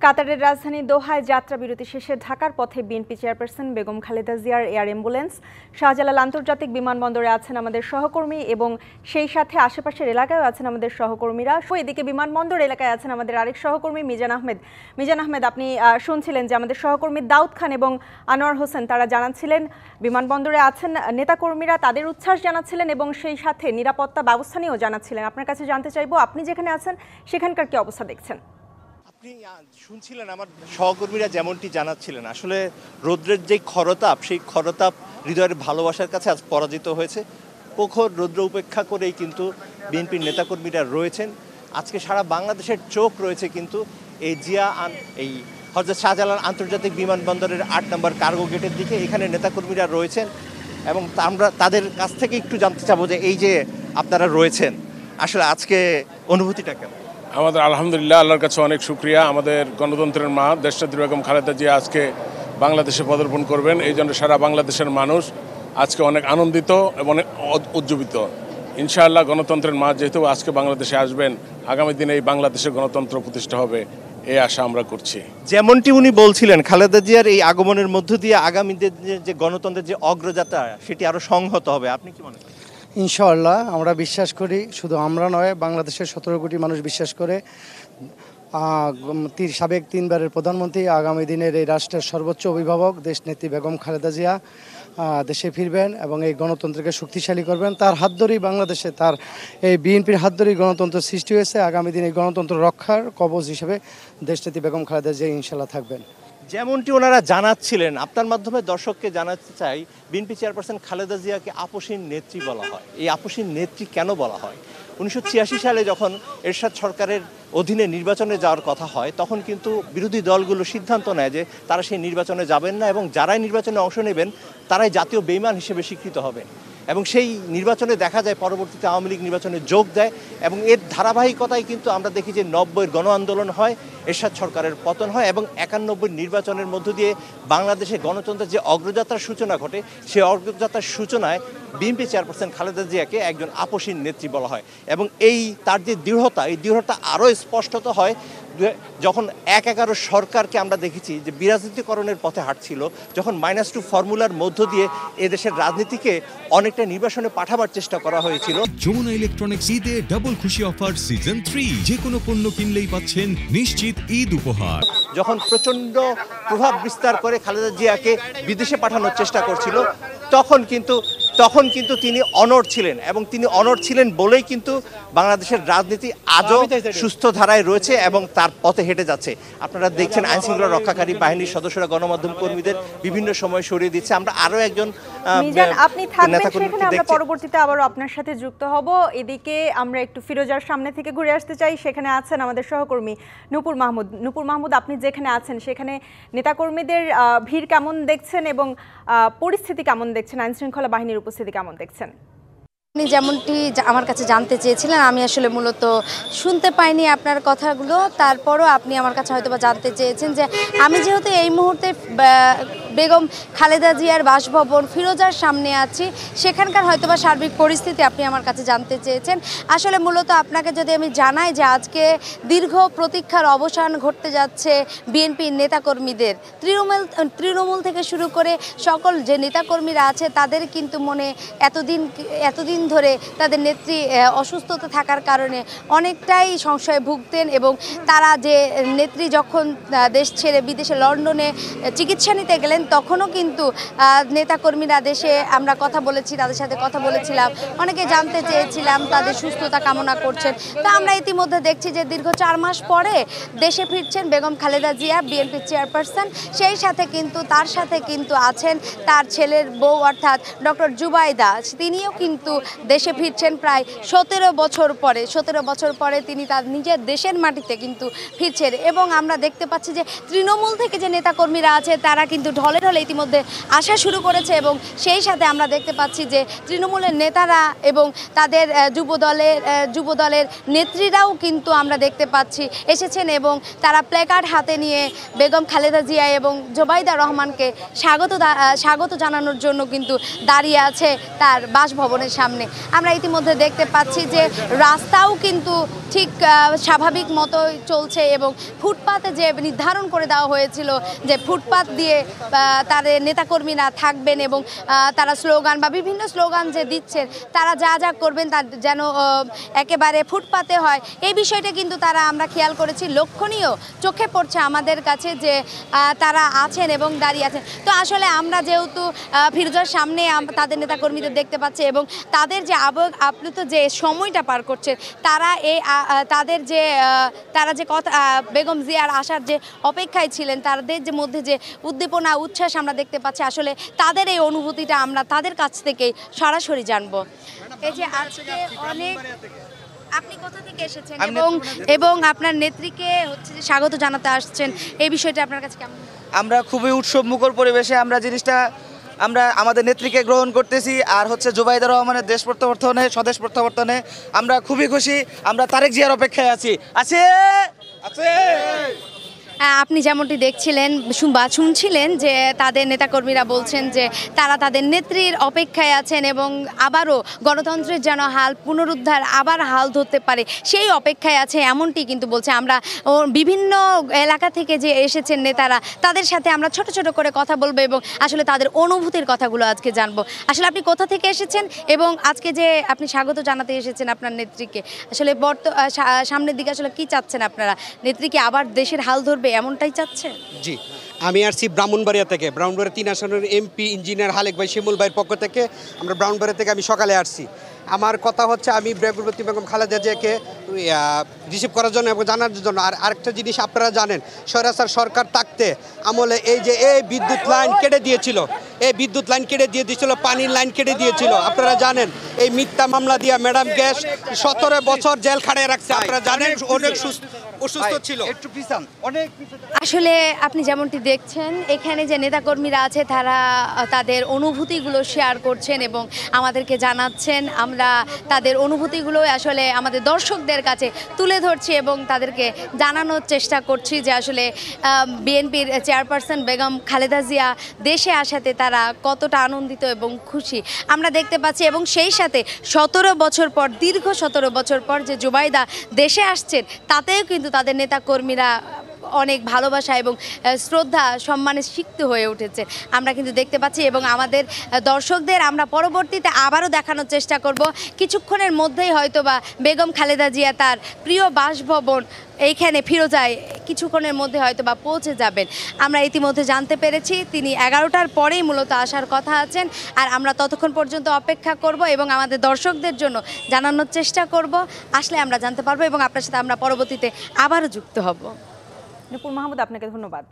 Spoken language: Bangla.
কাতারের রাজধানী দোহায় যাত্রা বিরতি শেষে ঢাকার পথে বিএনপি চেয়ারপারসন বেগম খালেদা জিয়ার এয়ার অ্যাম্বুলেন্স শাহজালাল আন্তর্জাতিক বিমানবন্দরে আছেন আমাদের সহকর্মী এবং সেই সাথে আশেপাশের এলাকায় আছেন আমাদের সহকর্মীরা। এদিকে বিমানবন্দর এলাকায় আছেন আমাদের আরেক সহকর্মী মিজান আহমেদ। মিজান আহমেদ, আপনি শুনছিলেন যে আমাদের সহকর্মী দাউদ খান এবং আনোয়ার হোসেন তারা জানাচ্ছিলেন বিমানবন্দরে আছেন নেতাকর্মীরা, তাদের উচ্ছ্বাস জানাচ্ছিলেন এবং সেই সাথে নিরাপত্তা ব্যবস্থা নিয়েও জানাচ্ছিলেন। আপনার কাছে জানতে চাইবো, আপনি যেখানে আছেন সেখানকার কি অবস্থা দেখছেন? আপনি শুনছিলেন আমার সহকর্মীরা যেমনটি জানাচ্ছিলেন, আসলে রৌদ্রের যে খরতাপ, সেই খরতাপ হৃদয়ের ভালোবাসার কাছে আজ পরাজিত হয়েছে। প্রখর রৌদ্র উপেক্ষা করেই কিন্তু বিএনপির নেতাকর্মীরা রয়েছেন। আজকে সারা বাংলাদেশের চোখ রয়েছে কিন্তু এই হযরত শাহজালাল আন্তর্জাতিক বিমানবন্দরের ৮ নম্বর কার্গো গেটের দিকে। এখানে নেতাকর্মীরা রয়েছেন এবং আমরা তাদের কাছ থেকে একটু জানতে চাবো যে এই যে আপনারা রয়েছেন, আসলে আজকে অনুভূতিটা কেমন? আমাদের আলহামদুলিল্লাহ, আল্লাহর কাছে অনেক শুকরিয়া। আমাদের গণতন্ত্রের মা দেশনেত্রী বেগম খালেদা জিয়া আজকে বাংলাদেশে পদার্পণ করবেন, এই জন্য সারা বাংলাদেশের মানুষ আজকে অনেক আনন্দিত এবং উজ্জীবিত। ইনশাআল্লাহ গণতন্ত্রের মা যেহেতু আজকে বাংলাদেশে আসবেন, আগামী দিনে এই বাংলাদেশে গণতন্ত্র প্রতিষ্ঠা হবে এই আশা আমরা করছি। যেমনটি উনি বলছিলেন, খালেদা জিয়ার এই আগমনের মধ্য দিয়ে আগামী দিনে যে গণতন্ত্রের যে অগ্রযাত্রা সেটি আরো সংহত হবে। আপনি কি মনে করেন? ইনশাআল্লাহ আমরা বিশ্বাস করি, শুধু আমরা নয়, বাংলাদেশের 17 কোটি মানুষ বিশ্বাস করে। সাবেক 3 বারের প্রধানমন্ত্রী, আগামী দিনের এই রাষ্ট্রের সর্বোচ্চ অভিভাবক দেশনেত্রী বেগম খালেদা জিয়া দেশে ফিরবেন এবং এই গণতন্ত্রকে শক্তিশালী করবেন। তার হাত ধরেই বাংলাদেশে, তার এই বিএনপির হাত ধরেই গণতন্ত্র সৃষ্টি হয়েছে। আগামী দিনে এই গণতন্ত্র রক্ষার কবচ হিসেবে দেশনেত্রী বেগম খালেদা জিয়া ইনশাআল্লাহ থাকবেন। যেমনটি ওনারা জানাচ্ছিলেন, আপনার মাধ্যমে দর্শককে জানাতে চাই, বিএনপি চেয়ারপারসন খালেদা জিয়াকে আপসীন নেত্রী বলা হয়। এই আপসীন নেত্রী কেন বলা হয়? 1986 সালে যখন এরশাদ সরকারের অধীনে নির্বাচনে যাওয়ার কথা হয়, তখন কিন্তু বিরোধী দলগুলো সিদ্ধান্ত নেয় যে তারা সেই নির্বাচনে যাবেন না এবং যারাই নির্বাচনে অংশ নেবেন তারাই জাতীয় বেঈমান হিসেবে স্বীকৃত হবেন। এবং সেই নির্বাচনে দেখা যায় পরবর্তীতে আওয়ামী লীগ নির্বাচনে যোগ দেয় এবং এর ধারাবাহিকতায় কিন্তু আমরা দেখি যে 90-এর গণ আন্দোলন হয়, এরশাদ সরকারের পতন হয় এবং 91-এর নির্বাচনের মধ্য দিয়ে বাংলাদেশে গণতন্ত্রের যে অগ্রযাত্রার সূচনা ঘটে, সেই অগ্রযাত্রার সূচনায় বিএনপি চেয়ারপারসন খালেদা জিয়াকে একজন আপসীন নেত্রী বলা হয়। এবং তার যে দৃঢ়তা, এই দৃঢ়তা আরও স্পষ্টত হয় যখন 1/11 সরকারকে আমরা দেখেছি যে বিরাজনীতিকরণের পথে হাঁটছিল, যখন -2 ফর্মুলার মধ্য দিয়ে এদেশের রাজনীতিকে অনেকটা নির্বাসনে পাঠাবার চেষ্টা করা হয়েছিল। যমুনা ইলেকট্রনিক্স ঈদে ডাবল খুশি অফার সিজন 3, যে কোনো পণ্য কিনলেই পাচ্ছেন নিশ্চিত ঈদ উপহার। যখন প্রচণ্ড প্রভাব বিস্তার করে খালেদা জিয়াকে বিদেশে পাঠানোর চেষ্টা করছিল, তখন কিন্তু তিনি অনড় ছিলেন এবং তিনি অনড় ছিলেন বলেই কিন্তু বাংলাদেশের রাজনীতি আজও সুস্থ ধারায় রয়েছে এবং তার পথে হেঁটে যাচ্ছে। আপনারা দেখছেন আইনশৃঙ্খলা রক্ষাকারী বাহিনীর সদস্যরা গণমাধ্যম কর্মীদের বিভিন্ন সময় সরিয়ে দিচ্ছে। আমরা আরো একজন আপনি থাকবেন সেখানে, আমরা পরবর্তীতে আবারও আপনার সাথে যুক্ত হব। এদিকে আমরা একটু ফিরোজার সামনে থেকে ঘুরে আসতে চাই। সেখানে আছেন আমাদের সহকর্মী নূপুর মাহমুদ। নূপুর মাহমুদ, আপনি যেখানে আছেন সেখানে নেতাকর্মীদের ভিড় কেমন দেখছেন এবং পরিস্থিতি কেমন দেখছেন, আইনশৃঙ্খলা বাহিনীর উপস্থিতি কেমন দেখছেন? আপনি যেমনটি আমার কাছে জানতে চেয়েছিলেন, আমি আসলে মূলত শুনতে পাইনি আপনার কথাগুলো। তারপরও আপনি আমার কাছে হয়তো বা জানতে চেয়েছেন যে আমি যেহেতু এই মুহূর্তে বেগম খালেদা জিয়ার বাসভবন ফিরোজার সামনে আছি, সেখানকার হয়তোবা সার্বিক পরিস্থিতি আপনি আমার কাছে জানতে চেয়েছেন। আসলে মূলত আপনাকে যদি আমি জানাই যে আজকে দীর্ঘ প্রতীক্ষার অবসান ঘটতে যাচ্ছে বিএনপির নেতাকর্মীদের। তৃণমূল থেকে শুরু করে সকল যে নেতাকর্মীরা আছে তাদের কিন্তু মনে এতদিন ধরে তাদের নেত্রী অসুস্থতা থাকার কারণে অনেকটাই সংশয়ে ভুগতেন এবং তারা যে নেত্রী যখন দেশ ছেড়ে বিদেশে লন্ডনে চিকিৎসা নিতে গেলেন, তখনও কিন্তু নেতাকর্মীরা দেশে আমরা কথা বলেছি, তাদের সাথে কথা বলেছিলাম, অনেকে জানতে চেয়েছিলাম তাদের সুস্থতা কামনা করছেন। তা আমরা ইতিমধ্যে দেখছি যে দীর্ঘ 4 মাস পরে দেশে ফিরছেন বেগম খালেদা জিয়া, বিএনপি চেয়ারপারসন। সেই সাথে তার সাথে আছেন তার ছেলের বউ অর্থাৎ ডক্টর জুবাইদা। তিনিও কিন্তু দেশে ফিরছেন প্রায় 17 বছর পরে তিনি তার নিজের দেশের মাটিতে কিন্তু ফিরছেন। এবং আমরা দেখতে পাচ্ছি যে তৃণমূল থেকে যে নেতাকর্মীরা আছে তারা কিন্তু ঢল দলের হলে ইতিমধ্যে আসা শুরু করেছে এবং সেই সাথে আমরা দেখতে পাচ্ছি যে তৃণমূলের নেতারা এবং তাদের যুবদলের নেত্রীরাও কিন্তু আমরা দেখতে পাচ্ছি এসেছেন এবং তারা প্ল্যাকার্ড হাতে নিয়ে বেগম খালেদা জিয়া এবং জোবাইদা রহমানকে স্বাগত জানানোর জন্য কিন্তু দাঁড়িয়ে আছে তার বাসভবনের সামনে। আমরা ইতিমধ্যে দেখতে পাচ্ছি যে রাস্তাও কিন্তু ঠিক স্বাভাবিক মতোই চলছে এবং ফুটপাতে যে নির্ধারণ করে দেওয়া হয়েছিল যে ফুটপাত দিয়ে তাদের নেতাকর্মীরা থাকবেন এবং তারা স্লোগান বা বিভিন্ন স্লোগান যে দিচ্ছেন তারা যা যা করবেন তা যেন একেবারে ফুটপাতে হয়, এই বিষয়টা কিন্তু তারা আমরা খেয়াল করেছি, লক্ষণীয় চোখে পড়ছে আমাদের কাছে যে তারা আছেন এবং দাঁড়িয়ে আছেন। তো আসলে আমরা যেহেতু ফিরোজার সামনে তাদের নেতাকর্মীদের দেখতে পাচ্ছি এবং তাদের যে আবেগ আপ্লুত যে সময়টা পার করছে, তারা যে কথা বেগম জিয়ার আসার যে অপেক্ষায় ছিলেন, তাদের যে মধ্যে যে উদ্দীপনা উচ্ছ্বাস আমরা দেখতে পাচ্ছি, আসলে তাদের এই অনুভূতিটা আমরা তাদের কাছ থেকেই সরাসরি জানবো। এই যে আজকে অনেক আপনি কোথা থেকে এসেছেন এবং আপনার নেত্রীকে হচ্ছে যে স্বাগত জানাতে আসছেন, এই বিষয়টা আপনার কাছে কেমন? আমরা খুবই উৎসব মুখর পরিবেশে আমরা আমাদের নেত্রীকে গ্রহণ করতেছি, আর হচ্ছে জোবাইদা রহমানের দেশ প্রত্যাবর্তনে স্বদেশ প্রত্যাবর্তনে আমরা খুবই খুশি। আমরা তারেক জিয়ার অপেক্ষায় আছি। আপনি যেমনটি দেখছিলেন বা শুনছিলেন যে তাদের নেতাকর্মীরা বলছেন যে তারা তাদের নেত্রীর অপেক্ষায় আছেন এবং আবারও গণতন্ত্রের যেন হাল পুনরুদ্ধার আবার হাল ধরতে পারে সেই অপেক্ষায় আছে, এমনটি কিন্তু বলছে। আমরা বিভিন্ন এলাকা থেকে যে এসেছেন নেতারা, তাদের সাথে আমরা ছোট ছোট করে কথা বলবো এবং আসলে তাদের অনুভূতির কথাগুলো আজকে জানবো। আসলে আপনি কোথা থেকে এসেছেন এবং আজকে যে আপনি স্বাগত জানাতে এসেছেন আপনার নেত্রীকে, আসলে সামনের দিকে আসলে কি চাচ্ছেন আপনারা? নেত্রীকে আবার দেশের হাল ধরবে এমনটাই চাচ্ছে? জি, আমি আসছি ব্রাহ্মণবাড়িয়া থেকে। ব্রাহ্মণবাড়িয়া 3 আসনের এমপি ইঞ্জিনিয়ার হালেক ভাই শিমুল ভাইয়ের পক্ষ থেকে আমরা ব্রাহ্মণবাড়িয়া থেকে আমি সকালে আসছি। আমার কথা হচ্ছে আমি বেগম খালেদা জিয়াকে রিসিভ করার জন্য এবং জানার জন্য। আর আরেকটা জিনিস আপনারা জানেন, স্বৈরাচার সরকার থাকতে আমলে এই বিদ্যুৎ লাইন কেটে দিয়েছিল, পানির লাইন কেটে দিয়েছিল। আপনারা জানেন এই মিথ্যা মামলা দিয়া ম্যাডাম গ্যাস 17 বছর জেল খাটিয়ে রাখছে। আপনারা জানেন অনেক অসুস্থ ছিল। আসলে আপনি যেমনটি দেখছেন এখানে যে নেতাকর্মীরা আছে তারা তাদের অনুভূতিগুলো শেয়ার করছেন এবং আমাদেরকে জানাচ্ছেন। আমরা তাদের অনুভূতিগুলো আসলে আমাদের দর্শকদের কাছে তুলে ধরছি এবং তাদেরকে জানানোর চেষ্টা করছি যে আসলে বিএনপির চেয়ারপারসন বেগম খালেদা জিয়া দেশে আসাতে তারা কতটা আনন্দিত এবং খুশি আমরা দেখতে পাচ্ছি। এবং সেই সাথে 17 বছর পর, দীর্ঘ 17 বছর পর যে জুবাইদা দেশে আসছেন, তাতেও কিন্তু তাদের নেতাকর্মীরা অনেক ভালোবাসা এবং শ্রদ্ধা সম্মানে সিক্ত হয়ে উঠেছে আমরা কিন্তু দেখতে পাচ্ছি। এবং আমাদের দর্শকদের আমরা পরবর্তীতে আবারও দেখানোর চেষ্টা করব। কিছুক্ষণের মধ্যেই হয়তোবা বেগম খালেদা জিয়া তার প্রিয় বাসভবন এইখানে ফিরোজায় কিছুক্ষণের মধ্যে হয়তোবা পৌঁছে যাবেন। আমরা ইতিমধ্যে জানতে পেরেছি তিনি 11টার পরেই মূলত আসার কথা আছেন, আর আমরা ততক্ষণ পর্যন্ত অপেক্ষা করব এবং আমাদের দর্শকদের জন্য জানানোর চেষ্টা করব। আসলে আমরা জানতে পারবো এবং আপনার সাথে আমরা পরবর্তীতে আবারও যুক্ত হব। নুপুর মাহমুদ, আপনাকে ধন্যবাদ।